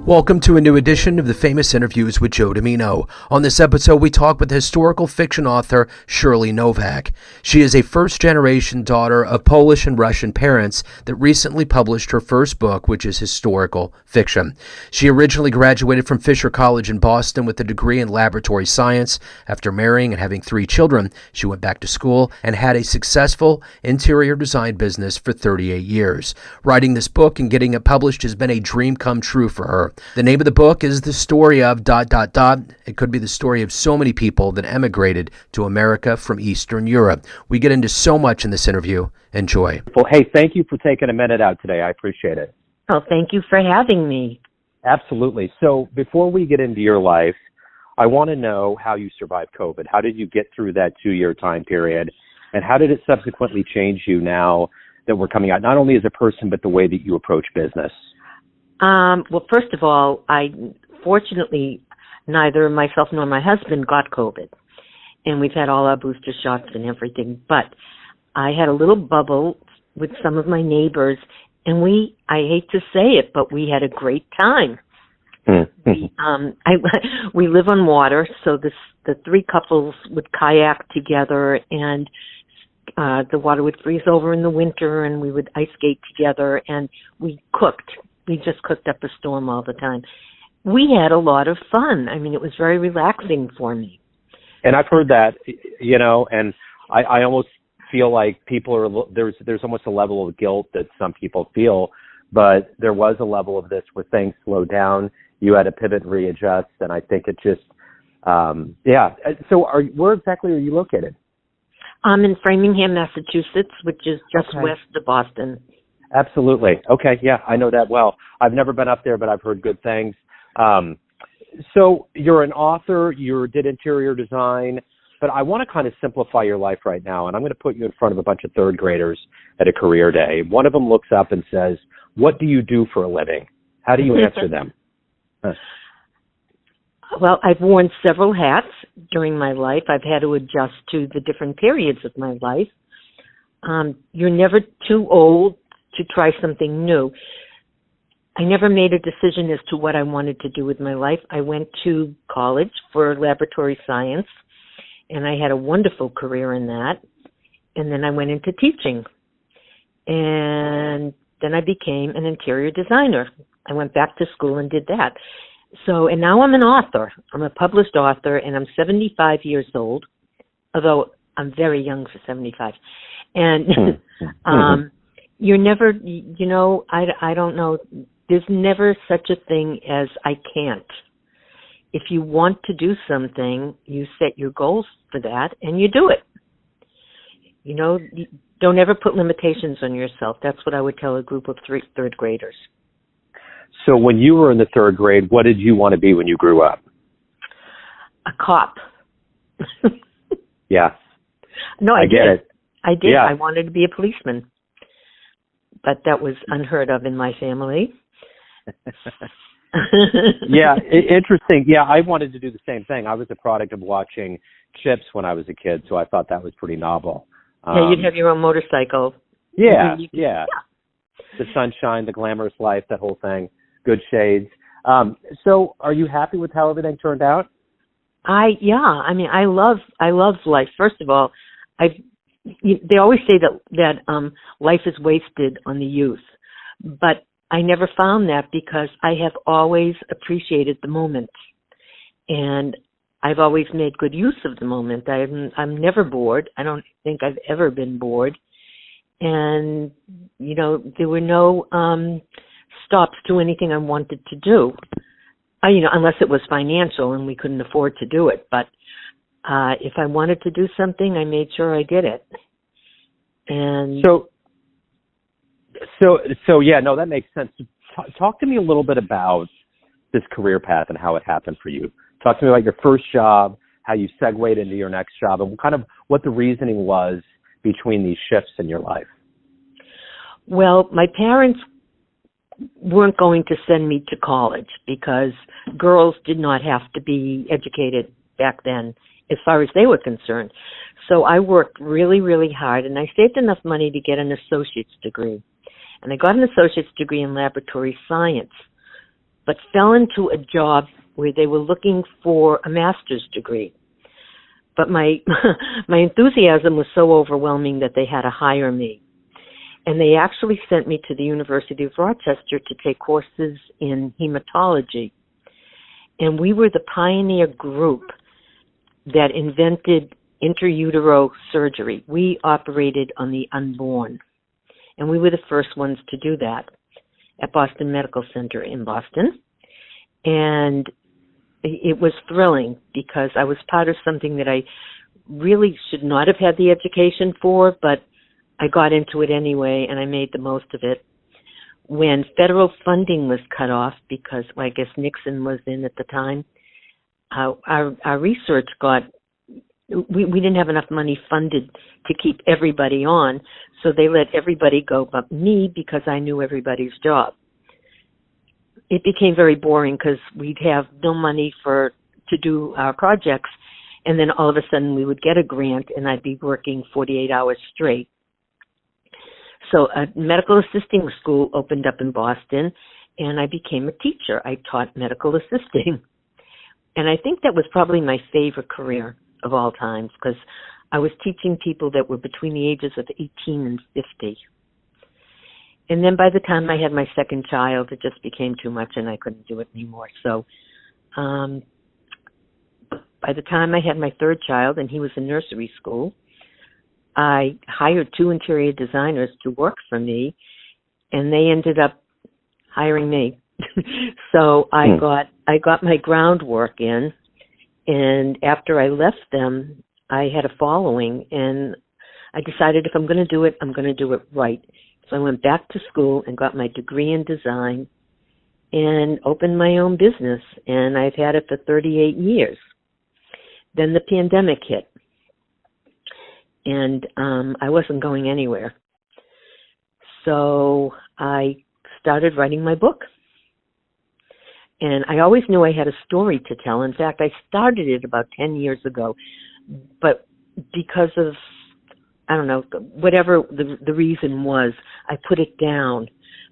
Welcome to a new edition of the Famous Interviews with Joe Dimino. On this episode, we talk with historical fiction author Shirley Novack. She is a first-generation daughter of Polish and Russian parents that recently published her first book, which is historical fiction. She originally graduated from Fisher College in Boston with a degree in laboratory science. After marrying and having 3 children, she went back to school and had a successful interior design business for 38 years. Writing this book and getting it published has been a dream come true for her. The name of the book is The Story of ... It could be the story of so many people that emigrated to America from Eastern Europe. We get into so much in this interview. Enjoy. Well, hey, thank you for taking a minute out today. I appreciate it. Oh, thank you for having me. Absolutely. So before we get into your life, I want to know how you survived COVID. How did you get through that 2-year time period? And how did it subsequently change you now that we're coming out, not only as a person, but the way that you approach business? Well, first of all, fortunately, neither myself nor my husband got COVID, and we've had all our booster shots and everything. But I had a little bubble with some of my neighbors, and I hate to say it, but we had a great time. We live on water, so the 3 couples would kayak together, and the water would freeze over in the winter, and we would ice skate together, and we cooked. We just cooked up a storm all the time. We had a lot of fun. I mean, it was very relaxing for me. And I've heard that, and I almost feel like there's almost a level of guilt that some people feel, but there was a level of this where things slowed down. You had to pivot and readjust, and I think it just, So where exactly are you located? I'm in Framingham, Massachusetts, which is just west of Boston. Absolutely. Okay. Yeah, I know that well. I've never been up there, but I've heard good things. So you're an author, you did interior design, but I want to kind of simplify your life right now. And I'm going to put you in front of a bunch of 3rd graders at a career day. One of them looks up and says, "What do you do for a living?" How do you answer them? Well, I've worn several hats during my life. I've had to adjust to the different periods of my life. You're never too old to try something new. I never made a decision as to what I wanted to do with my life. I went to college for laboratory science, and I had a wonderful career in that. And then I went into teaching. And then I became an interior designer. I went back to school and did that. And now I'm an author. I'm a published author, and I'm 75 years old, although I'm very young for 75. And you're never, I don't know, there's never such a thing as I can't. If you want to do something, you set your goals for that and you do it. Don't ever put limitations on yourself. That's what I would tell a group of 3rd graders. So when you were in the 3rd grade, what did you want to be when you grew up? A cop. Yeah. No, I get it. I did. Yeah. I wanted to be a policeman. But that was unheard of in my family. Yeah, interesting. Yeah, I wanted to do the same thing. I was a product of watching Chips when I was a kid, so I thought that was pretty novel. Yeah, you'd have your own motorcycle. Yeah. The sunshine, the glamorous life, that whole thing. Good shades. So are you happy with how everything turned out? I love life. First of all, they always say that life is wasted on the youth, but I never found that because I have always appreciated the moment, and I've always made good use of the moment. I'm never bored. I don't think I've ever been bored, and there were no stops to anything I wanted to do. Unless it was financial and we couldn't afford to do it, but. If I wanted to do something, I made sure I did it. And so yeah, no, that makes sense. Talk to me a little bit about this career path and how it happened for you. Talk to me about your first job, how you segued into your next job, and kind of what the reasoning was between these shifts in your life. Well, my parents weren't going to send me to college because girls did not have to be educated back then as far as they were concerned. So I worked really, really hard, and I saved enough money to get an associate's degree. And I got an associate's degree in laboratory science. but fell into a job where they were looking for a master's degree. But my my enthusiasm was so overwhelming that they had to hire me. And they actually sent me to the University of Rochester to take courses in hematology. And we were the pioneer group that invented intrautero surgery. We operated on the unborn. And we were the first ones to do that at Boston Medical Center in Boston. And it was thrilling because I was part of something that I really should not have had the education for, but I got into it anyway, and I made the most of it. When federal funding was cut off, because I guess Nixon was in at the time, our research we didn't have enough money funded to keep everybody on, so they let everybody go but me because I knew everybody's job. It became very boring because we'd have no money to do our projects, and then all of a sudden we would get a grant and I'd be working 48 hours straight. So a medical assisting school opened up in Boston, and I became a teacher. I taught medical assisting. And I think that was probably my favorite career of all times because I was teaching people that were between the ages of 18 and 50. And then by the time I had my second child, it just became too much and I couldn't do it anymore. So by the time I had my third child, and he was in nursery school, I hired 2 interior designers to work for me, and they ended up hiring me. So I got my groundwork in, and after I left them, I had a following, and I decided if I'm going to do it, I'm going to do it right. So I went back to school and got my degree in design and opened my own business, and I've had it for 38 years. Then the pandemic hit, and I wasn't going anywhere. So I started writing my book. And I always knew I had a story to tell. In fact, I started it about 10 years ago. But because of, I don't know, whatever the reason was, I put it down.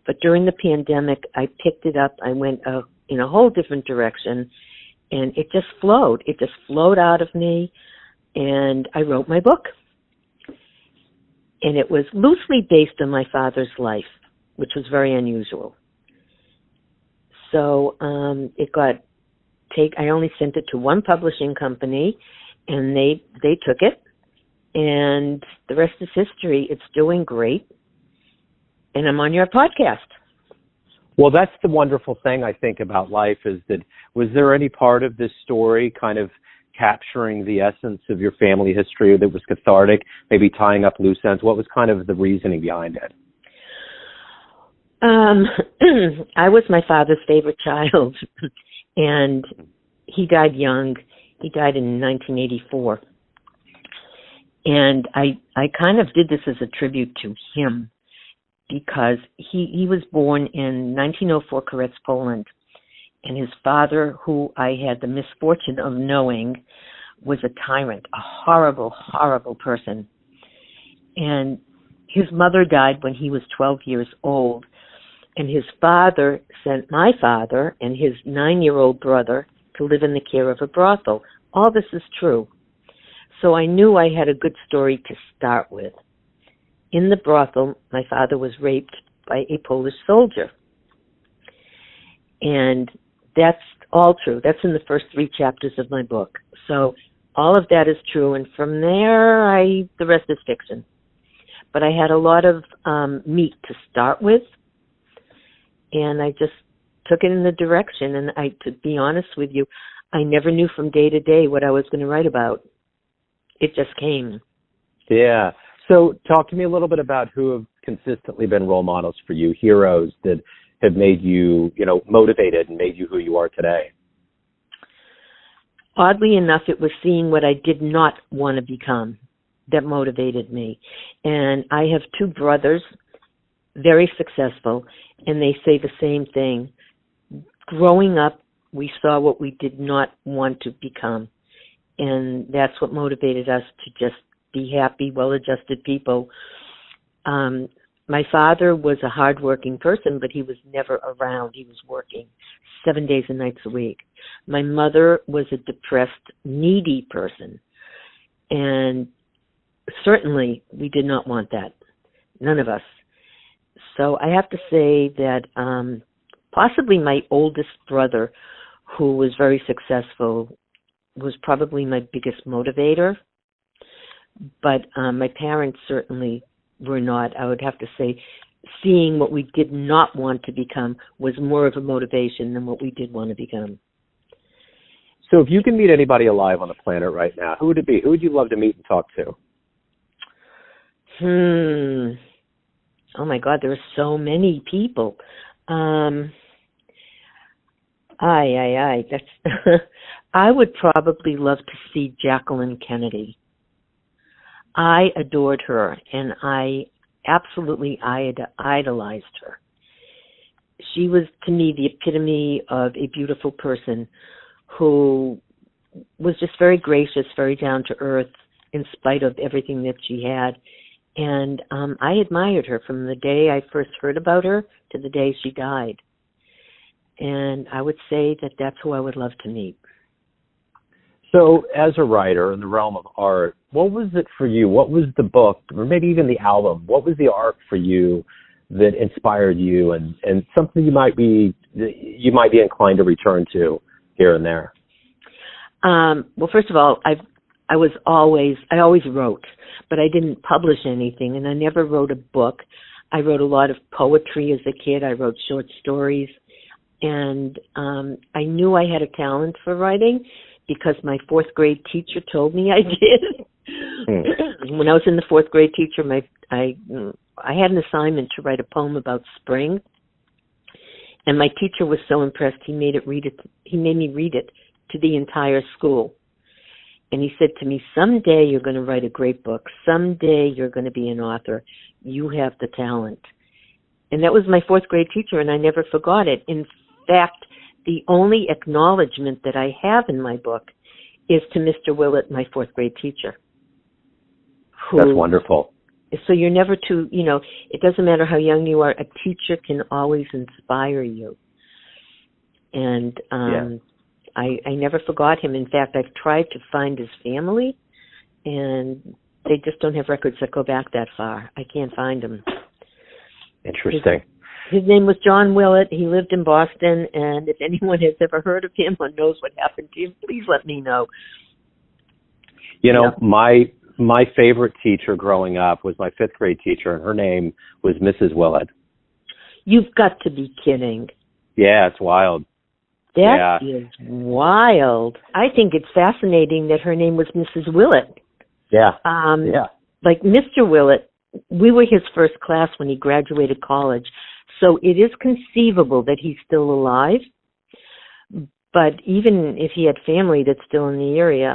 But during the pandemic, I picked it up. I went in a whole different direction. And it just flowed. It just flowed out of me. And I wrote my book. And it was loosely based on my father's life, which was very unusual. So I only sent it to one publishing company, and they took it, and the rest is history. It's doing great, and I'm on your podcast. Well, that's the wonderful thing, I think, about life is that, was there any part of this story kind of capturing the essence of your family history that was cathartic, maybe tying up loose ends? What was kind of the reasoning behind it? I was my father's favorite child, and he died young. He died in 1984. And I kind of did this as a tribute to him because he was born in 1904, Koretz, Poland. And his father, who I had the misfortune of knowing, was a tyrant, a horrible, horrible person. And his mother died when he was 12 years old. And his father sent my father and his 9-year-old brother to live in the care of a brothel. All this is true. So I knew I had a good story to start with. In the brothel, my father was raped by a Polish soldier. And that's all true. That's in the first 3 chapters of my book. So all of that is true. And from there, the rest is fiction. But I had a lot of meat to start with. And I just took it in the direction. And to be honest with you, I never knew from day to day what I was going to write about. It just came. Yeah. So talk to me a little bit about who have consistently been role models for you, heroes that have made you, motivated and made you who you are today. Oddly enough, it was seeing what I did not want to become that motivated me. And I have 2 brothers, very successful, and they say the same thing. Growing up, we saw what we did not want to become. And that's what motivated us to just be happy, well-adjusted people. My my father was a hardworking person, but he was never around. He was working 7 days and nights a week. My mother was a depressed, needy person. And certainly we did not want that. None of us. So I have to say that possibly my oldest brother, who was very successful, was probably my biggest motivator. But my parents certainly were not. I would have to say seeing what we did not want to become was more of a motivation than what we did want to become. So if you can meet anybody alive on the planet right now, who would it be? Who would you love to meet and talk to? Oh my God, there are so many people. That's I would probably love to see Jacqueline Kennedy. I adored her, and I absolutely idolized her. She was, to me, the epitome of a beautiful person who was just very gracious, very down to earth, in spite of everything that she had. And I admired her from the day I first heard about her to the day she died. And I would say that that's who I would love to meet. So as a writer in the realm of art, what was it for you? What was the book, or maybe even the album? What was the art for you that inspired you, and something you might be inclined to return to here and there? Well, first of all, I always wrote, but I didn't publish anything, and I never wrote a book. I wrote a lot of poetry as a kid. I wrote short stories, and I knew I had a talent for writing because my fourth grade teacher told me I did. When I was in the fourth grade, I had an assignment to write a poem about spring, and my teacher was so impressed he made me read it to the entire school. And he said to me, "Someday you're going to write a great book. Someday you're going to be an author. You have the talent." And that was my fourth grade teacher, and I never forgot it. In fact, the only acknowledgement that I have in my book is to Mr. Willett, my fourth grade teacher. That's wonderful. So you're never too, it doesn't matter how young you are, a teacher can always inspire you. And I never forgot him. In fact, I've tried to find his family, and they just don't have records that go back that far. I can't find him. Interesting. His name was John Willett. He lived in Boston, and if anyone has ever heard of him or knows what happened to him, please let me know. My favorite teacher growing up was my fifth grade teacher, and her name was Mrs. Willett. You've got to be kidding. Yeah, it's wild. That is wild. I think it's fascinating that her name was Mrs. Willett. Yeah. Like Mr. Willett, we were his first class when he graduated college. So it is conceivable that he's still alive. But even if he had family that's still in the area,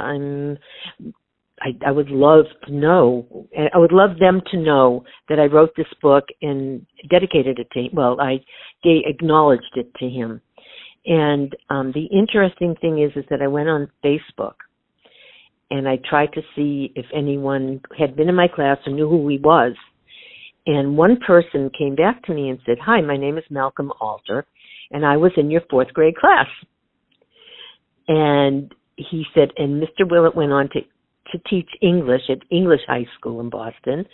I would love to know. I would love them to know that I wrote this book and dedicated it to him. Well, I acknowledged it to him. And the interesting thing is that I went on Facebook and I tried to see if anyone had been in my class or knew who he was. And one person came back to me and said, "Hi, my name is Malcolm Alter, and I was in your fourth grade class." And he said, and Mr. Willett went on to teach English at English High School in Boston.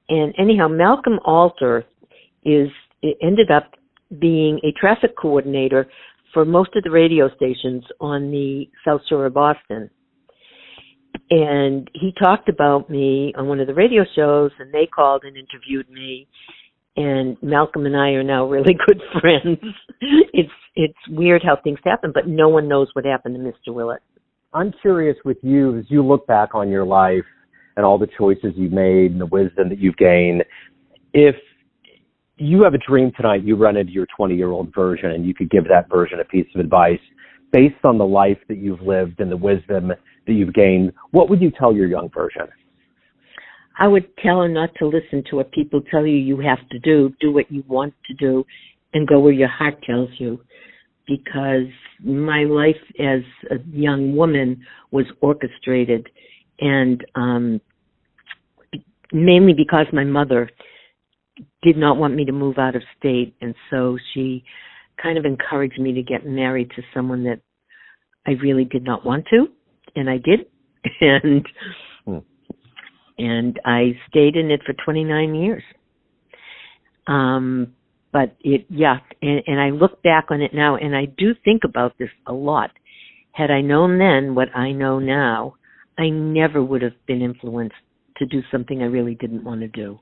And anyhow, Malcolm Alter ended up being a traffic coordinator for most of the radio stations on the South Shore of Boston. And he talked about me on one of the radio shows, and they called and interviewed me. And Malcolm and I are now really good friends. It's weird how things happen, but no one knows what happened to Mr. Willett. I'm curious with you, as you look back on your life and all the choices you've made and the wisdom that you've gained, if you have a dream tonight, you run into your 20-year-old version and you could give that version a piece of advice based on the life that you've lived and the wisdom that you've gained, what would you tell your young version? I would tell her not to listen to what people tell you have to do. Do what you want to do and go where your heart tells you. Because my life as a young woman was orchestrated, and mainly because my mother did not want me to move out of state, and so she kind of encouraged me to get married to someone that I really did not want to, and I did. And I stayed in it for 29 years. But and I look back on it now, and I do think about this a lot. Had I known then what I know now, I never would have been influenced to do something I really didn't want to do.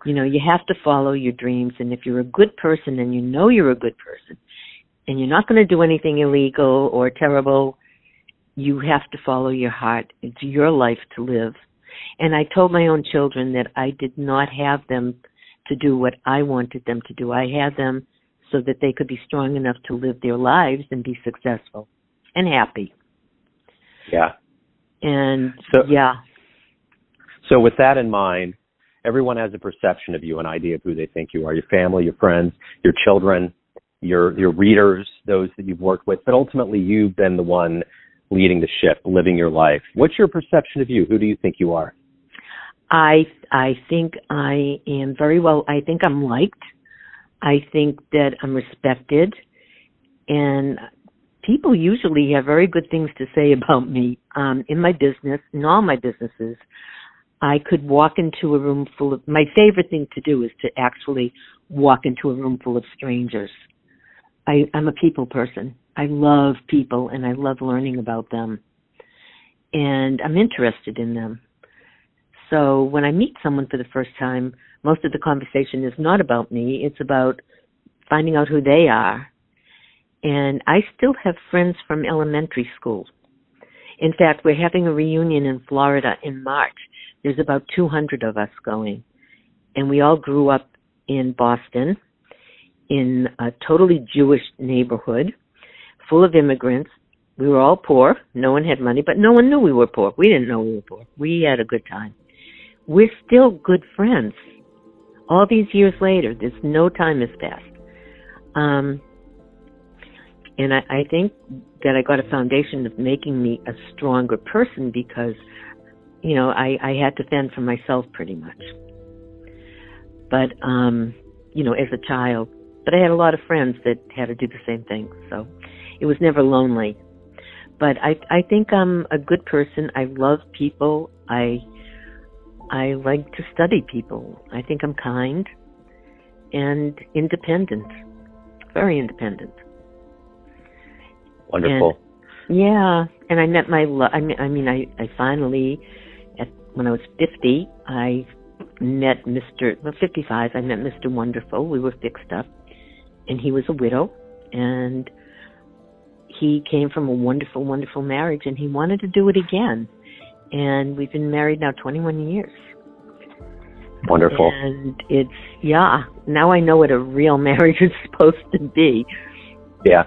You know, you have to follow your dreams, and if you're a good person and you know you're a good person, and you're not going to do anything illegal or terrible, you have to follow your heart. It's your life to live. And I told my own children that I did not have them to do what I wanted them to do. I had them so that they could be strong enough to live their lives and be successful and happy. Yeah. And So with that in mind, everyone has a perception of you, an idea of who they think you are, your family, your friends, your children, your readers, those that you've worked with, but ultimately you've been the one leading the ship, living your life. What's your perception of you? Who do you think you are? I think I am very well. I think I'm liked. I think that I'm respected, and people usually have very good things to say about me. In my business, in all my businesses, I could walk into a room full of, my favorite thing to do is to actually walk into a room full of strangers. I'm a people person. I love people, and I love learning about them, and I'm interested in them. So when I meet someone for the first time, most of the conversation is not about me. It's about finding out who they are. And I still have friends from elementary school. In fact, we're having a reunion in Florida in March. There's about 200 of us going. And we all grew up in Boston in a totally Jewish neighborhood full of immigrants. We were all poor. No one had money, but no one knew we were poor. We didn't know we were poor. We had a good time. We're still good friends. All these years later, there's no time has passed. And I think that I got a foundation of making me a stronger person because, you know, I had to fend for myself pretty much. But, you know, as a child. But I had a lot of friends that had to do the same thing. So it was never lonely. But I think I'm a good person. I love people. I like to study people. I think I'm kind and independent, very independent. Wonderful. And I met I finally, when I was 50, I met 55, I met Mr. Wonderful. We were fixed up, and he was a widow, and he came from a wonderful, wonderful marriage, and he wanted to do it again. And we've been married now 21 years. Wonderful. And it's, now I know what a real marriage is supposed to be. Yeah.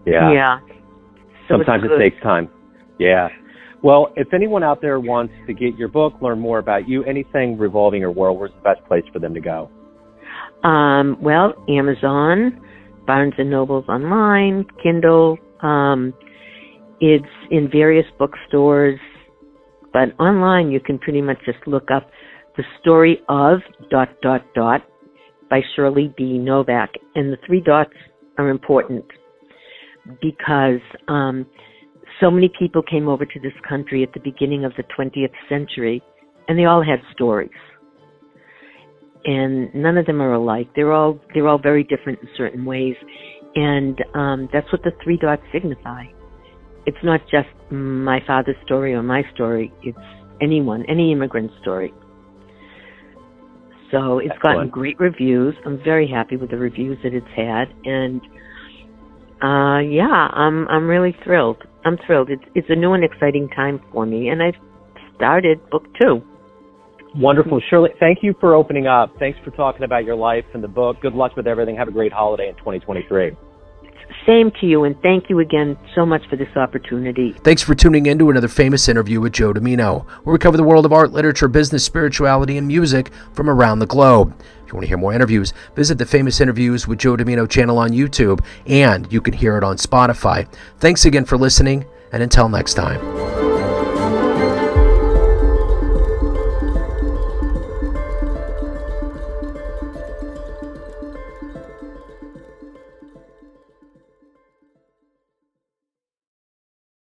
So sometimes it takes time. Yeah. Well, if anyone out there wants to get your book, learn more about you, anything revolving your world, where's the best place for them to go? Well, Amazon, Barnes & Noble's online, Kindle. It's in various bookstores. But online, you can pretty much just look up The Story of ... by Shirley Novack. And the 3 dots are important because so many people came over to this country at the beginning of the 20th century, and they all had stories. And none of them are alike. They're all very different in certain ways. And that's what the 3 dots signify. It's not just my father's story or my story. It's any immigrant story. So it's gotten great reviews. I'm very happy with the reviews that it's had. And, I'm really thrilled. I'm thrilled. It's a new and exciting time for me. And I've started book 2. Wonderful. Shirley, thank you for opening up. Thanks for talking about your life and the book. Good luck with everything. Have a great holiday in 2023. Same to you, and thank you again so much for this opportunity. Thanks for tuning in to another famous interview with Joe Dimino, where we cover the world of art, literature, business, spirituality, and music from around the globe. If you want to hear more interviews, visit the Famous Interviews with Joe Dimino channel on YouTube, and you can hear it on Spotify. Thanks again for listening, and until next time.